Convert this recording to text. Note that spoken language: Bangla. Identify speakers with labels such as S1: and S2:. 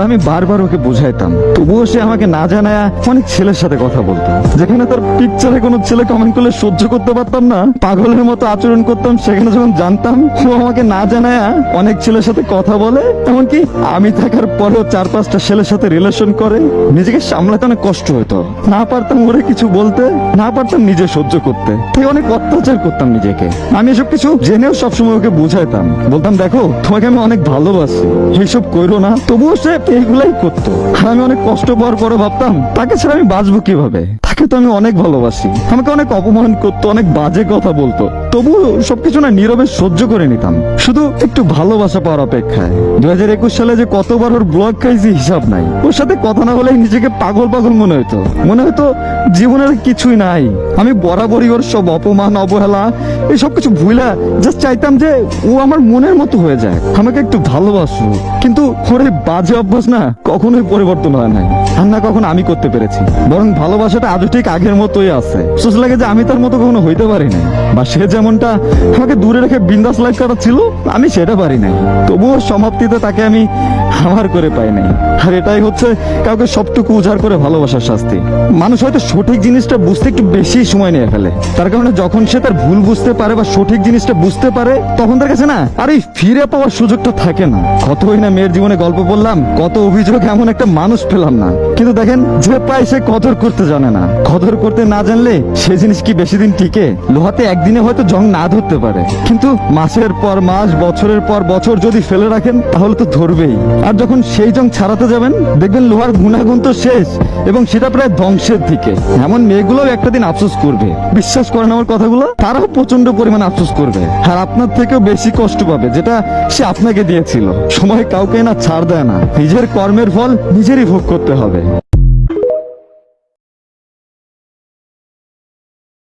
S1: আমি বারবার ওকে বুঝাইতাম, তবুও সে আমাকে না জানায় অনেক ছেলের সাথে কথা বলতো। যেখানে তার পিকচারে কোনো ছেলে কমেন্ট করলে সহ্য করতে পারতাম না, পাগলের মতো আচরণ করতাম, সেখানে যখন জানতাম ও আমাকে না জানায় অনেক ছেলের সাথে কথা বলে, এমনকি আমি থাকার পরেও 4-5টা ছেলের সাথে রিলেশন করে, নিজেকে সামলাতে অনেক কষ্ট হতো। না পারতাম ওরে কিছু বলতে, না পারতাম নিজে সহ্য করতে, তাই অনেক অত্যাচার করতাম নিজেকে। আমি এসব কিছু জেনেও সবসময় ওকে বুঝাইতাম, বলতাম দেখো তোমাকে আমি অনেক ভালোবাসি, এইসব কইরো না। তবুও সে এইগুলাই করতো। আর আমি অনেক কষ্ট পাওয়ার পরে ভাবতাম তাকে ছাড়া আমি বাঁচবো কিভাবে, তাকে তো আমি অনেক ভালোবাসি। আমাকে অনেক অপমান করতো, অনেক বাজে কথা বলতো, তবুও সবকিছু না নীরবে সহ্য করে নিতাম, শুধু একটু ভালোবাসা পাওয়ার অপেক্ষায়। 2021 সালে যে কতবার ওর ব্লগ খাইছি হিসাব নাই। ওর সাথে কথা না বলে নিজেকে পাগল পাগল মনে হতো জীবনের কিছুই নাই। আমি বরাবরই ওর সব অপমান অবহেলা এই সব কিছু ভুলা জাস্ট চাইতাম যে ও আমার মনের মতো হয়ে যায়, আমাকে একটু ভালোবাসো। কিন্তু ওর এই বাজে অভ্যাস না কখনোই পরিবর্তন হয় নাই, আর না কখনো আমি করতে পেরেছি। বরং ভালোবাসাটা আজও ঠিক আগের মতোই আছে। সোচ লাগে যে আমি তার মতো কখনো হইতে পারি নাই, বা সে যেমনটা আমাকে দূরে রেখে বিন্দাস লাইফ কাটাচ্ছিল আমি সেটা পারি নাই। তবুও সমাপ্তিতে তাকে আমি আমার করে পাই নাই। আর এটাই হচ্ছে কাউকে সবটুকু উজাড় করে ভালোবাসার শাস্তি। মানুষ হয়তো সঠিক জিনিসটা বুঝতে একটু বেশি সময় নিয়ে ফেলে, তার কারণে যখন সে তার ভুল বুঝতে পারে বা সঠিক জিনিসটা বুঝতে পারে, তখন তার কাছে না আর এই ফিরে পাওয়ার সুযোগটা থাকে না। কতই না মেয়ের জীবনে গল্প বললাম, কত অভিযোগ, এমন একটা মানুষ পেলাম না। কিন্তু দেখেন, যে পায় সে কদর করতে জানে না। কদর করতে না জানলে সে জিনিস কি বেশি দিন টিকে? লোহাতে একদিনে হয়তো জং না ধরতে পারে, কিন্তু মাসের পর মাস, বছরের পর বছর যদি ফেলে রাখেন তাহলে তো ধরবেই। আর যখন সেই জং ছাড়াতে যাবেন দেখবেন লোহার গুণাগুণ তো শেষ, এবং সেটা প্রায় ধ্বংসের দিকে। এমন মেয়েগুলোও একটা দিন আফসোস করবে, বিশ্বাস করেন আমার কথাগুলো, তারাও প্রচন্ড পরিমাণে আফসোস করবে, আর আপনার থেকেও বেশি কষ্ট পাবে যেটা সে আপনাকে দিয়েছিল। সময় কাউকে না ছাড় দেয় না, নিজের কর্মের ফল নিজেরই ভোগ করতে হবে।